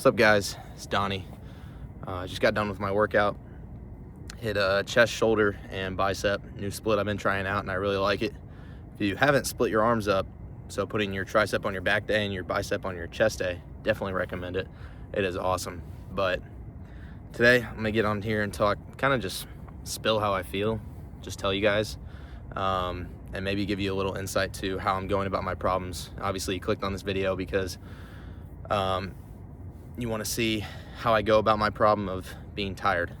What's up, guys? It's Donnie. I just got done with my workout. Hit a chest, shoulder, and bicep. New split I've been trying out, and I really like it. If you haven't split your arms up, so putting your tricep on your back day and your bicep on your chest day, definitely recommend it. It is awesome. But today, I'm gonna get on here and talk, kind of just spill how I feel, just tell you guys, and maybe give you a little insight to how I'm going about my problems. Obviously, you clicked on this video because you want to see how I go about my problem of being tired.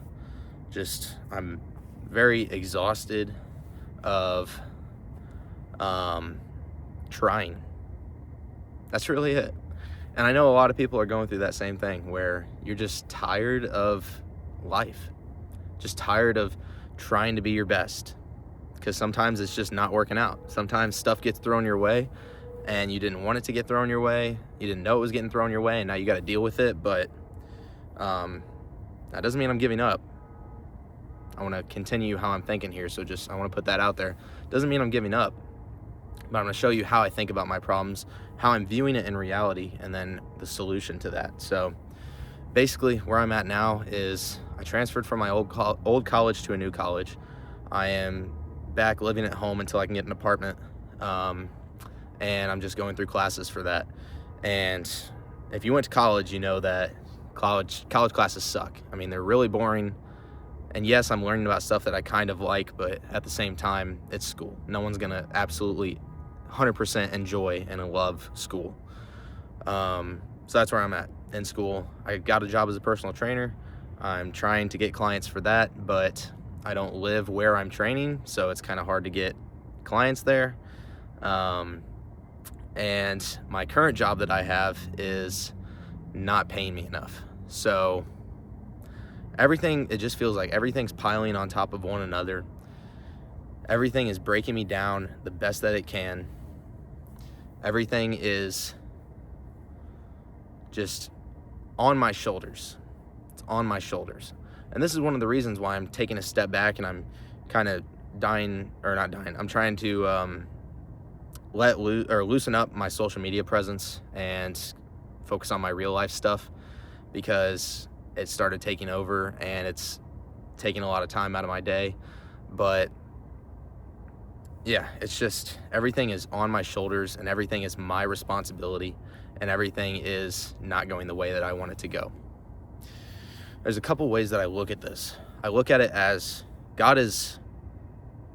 I'm very exhausted of trying. That's really it. And I know a lot of people are going through that same thing where you're just tired of life, just tired of trying to be your best, because sometimes it's just not working out. Sometimes stuff gets thrown your way and you didn't want it to get thrown your way. You didn't know it was getting thrown your way, and now you got to deal with it. But that doesn't mean I'm giving up. I want to continue how I'm thinking here, so I want to put that out there. Doesn't mean I'm giving up, but I'm going to show you how I think about my problems, how I'm viewing it in reality, and then the solution to that. So basically, where I'm at now is I transferred from my old college to a new college. I am back living at home until I can get an apartment. And I'm just going through classes for that. And if you went to college, you know that college classes suck. I mean, they're really boring. And yes, I'm learning about stuff that I kind of like, but at the same time, it's school. No one's gonna absolutely 100% enjoy and love school. So that's where I'm at in school. I got a job as a personal trainer. I'm trying to get clients for that, but I don't live where I'm training, so it's kind of hard to get clients there. And my current job that I have is not paying me enough. So it just feels like everything's piling on top of one another. Everything is breaking me down the best that it can. Everything is just on my shoulders. It's on my shoulders. And this is one of the reasons why I'm taking a step back and I'm kind of I'm trying to loosen up my social media presence and focus on my real life stuff, because it started taking over and it's taking a lot of time out of my day. But yeah, it's just everything is on my shoulders and everything is my responsibility, and everything is not going the way that I want it to go. There's a couple ways that I look at this. I look at it as God is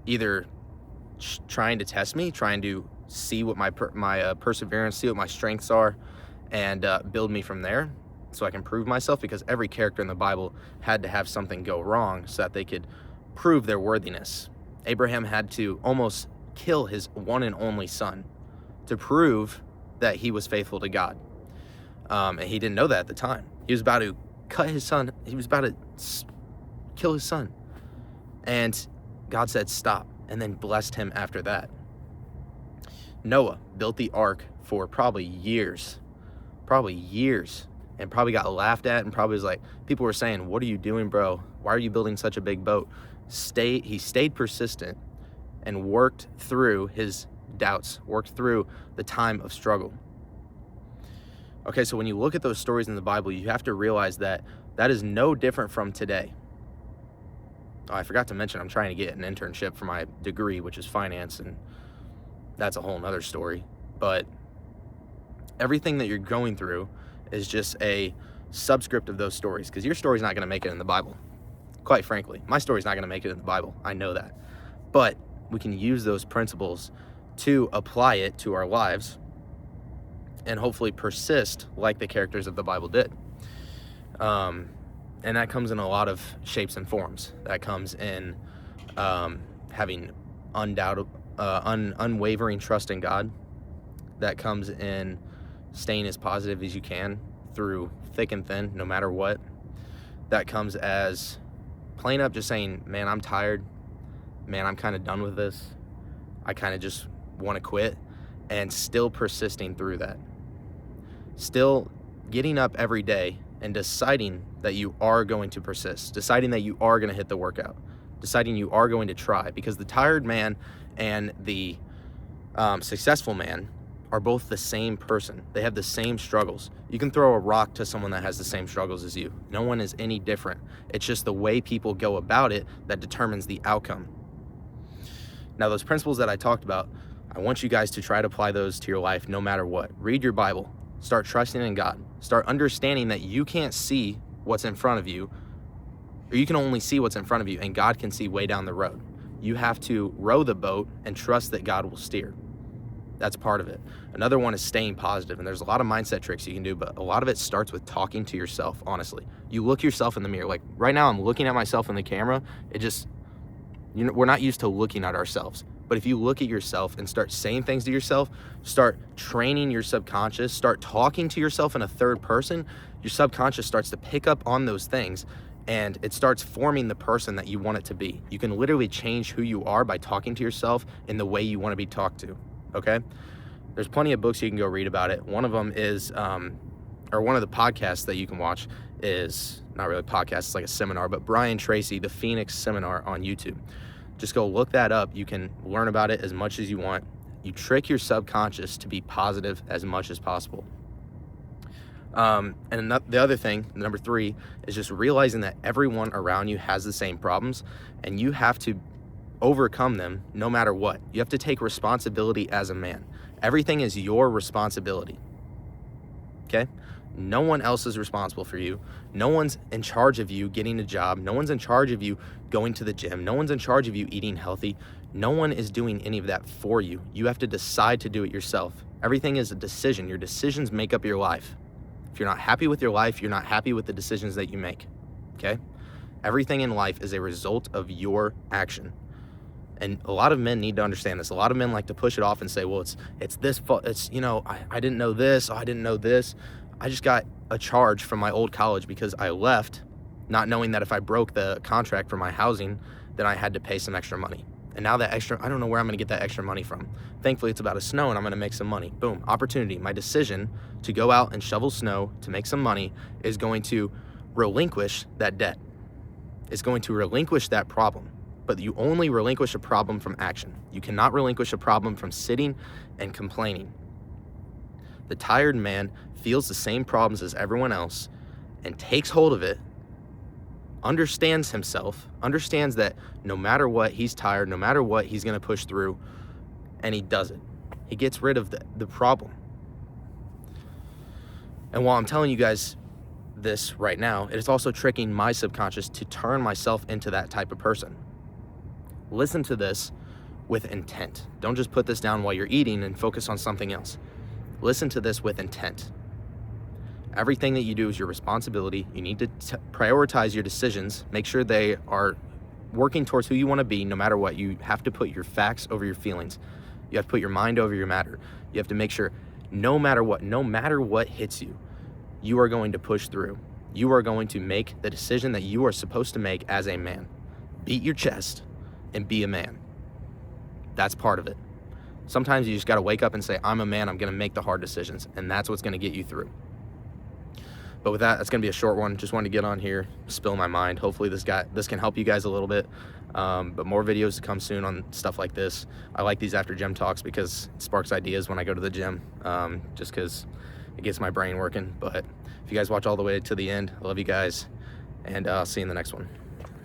either trying to test me, trying to see what my perseverance, see what my strengths are, and build me from there so I can prove myself, because every character in the Bible had to have something go wrong so that they could prove their worthiness. Abraham had to almost kill his one and only son to prove that he was faithful to God. And he didn't know that at the time. He was about to cut his son. He was about to kill his son. And God said, stop, and then blessed him after that. Noah built the ark for probably years, and probably got laughed at, and probably was like, people were saying, what are you doing, bro? Why are you building such a big boat? He stayed persistent and worked through his doubts, worked through the time of struggle. Okay, so when you look at those stories in the Bible, you have to realize that is no different from today. Oh, I forgot to mention, I'm trying to get an internship for my degree, which is finance, and that's a whole nother story. But everything that you're going through is just a subscript of those stories, because your story's not going to make it in the Bible. Quite frankly, my story's not going to make it in the Bible. I know that. But we can use those principles to apply it to our lives and hopefully persist like the characters of the Bible did. And that comes in a lot of shapes and forms. That comes in having unwavering trust in God. That comes in staying as positive as you can through thick and thin, no matter what. That comes as plain up just saying, man, I'm tired. Man, I'm kind of done with this. I kind of just want to quit, and still persisting through that. Still getting up every day and deciding that you are going to persist, deciding that you are going to hit the workout, deciding you are going to try, because the tired man and the successful man are both the same person. They have the same struggles. You can throw a rock to someone that has the same struggles as you. No one is any different. It's just the way people go about it that determines the outcome. Now, those principles that I talked about, I want you guys to try to apply those to your life no matter what. Read your Bible. Start trusting in God. Start understanding that you can't see what's in front of you, or you can only see what's in front of you, and God can see way down the road. You have to row the boat and trust that God will steer. That's part of it. Another one is staying positive, and there's a lot of mindset tricks you can do, but a lot of it starts with talking to yourself, honestly. You look yourself in the mirror. Like right now, I'm looking at myself in the camera. We're not used to looking at ourselves. But if you look at yourself and start saying things to yourself, start training your subconscious, start talking to yourself in a third person, your subconscious starts to pick up on those things, and it starts forming the person that you want it to be. You can literally change who you are by talking to yourself in the way you want to be talked to, okay? There's plenty of books you can go read about it. One of them is, or one of the podcasts that you can watch is, not really a podcast, it's like a seminar, but Brian Tracy, the Phoenix Seminar on YouTube. Just go look that up. You can learn about it as much as you want. You trick your subconscious to be positive as much as possible. And the other thing, number 3, is just realizing that everyone around you has the same problems, and you have to overcome them no matter what. You have to take responsibility as a man. Everything is your responsibility, okay? No one else is responsible for you. No one's in charge of you getting a job. No one's in charge of you going to the gym. No one's in charge of you eating healthy. No one is doing any of that for you. You have to decide to do it yourself. Everything is a decision. Your decisions make up your life. If you're not happy with your life, you're not happy with the decisions that you make, okay? Everything in life is a result of your action. And a lot of men need to understand this. A lot of men like to push it off and say, well, it's this fault. It's, I didn't know this. Oh, I didn't know this. I just got a charge from my old college because I left not knowing that if I broke the contract for my housing, then I had to pay some extra money. And now that extra, I don't know where I'm going to get that extra money from. Thankfully, it's about to snow and I'm going to make some money. Boom, opportunity. My decision to go out and shovel snow to make some money is going to relinquish that debt. It's going to relinquish that problem. But you only relinquish a problem from action. You cannot relinquish a problem from sitting and complaining. The tired man feels the same problems as everyone else and takes hold of it, understands himself, understands that no matter what, he's tired, no matter what, he's going to push through, and he does it. He gets rid of the problem. And while I'm telling you guys this right now, it is also tricking my subconscious to turn myself into that type of person. Listen to this with intent. Don't just put this down while you're eating and focus on something else. Listen to this with intent. Everything that you do is your responsibility. You need to prioritize your decisions. Make sure they are working towards who you want to be no matter what. You have to put your facts over your feelings. You have to put your mind over your matter. You have to make sure no matter what hits you, you are going to push through. You are going to make the decision that you are supposed to make as a man. Beat your chest and be a man. That's part of it. Sometimes you just got to wake up and say, I'm a man, I'm going to make the hard decisions, and that's what's going to get you through. But with that, that's going to be a short one. Just wanted to get on here, spill my mind. Hopefully this can help you guys a little bit. But more videos to come soon on stuff like this. I like these after gym talks because it sparks ideas when I go to the gym, just because it gets my brain working. But if you guys watch all the way to the end, I love you guys, and I'll see you in the next one.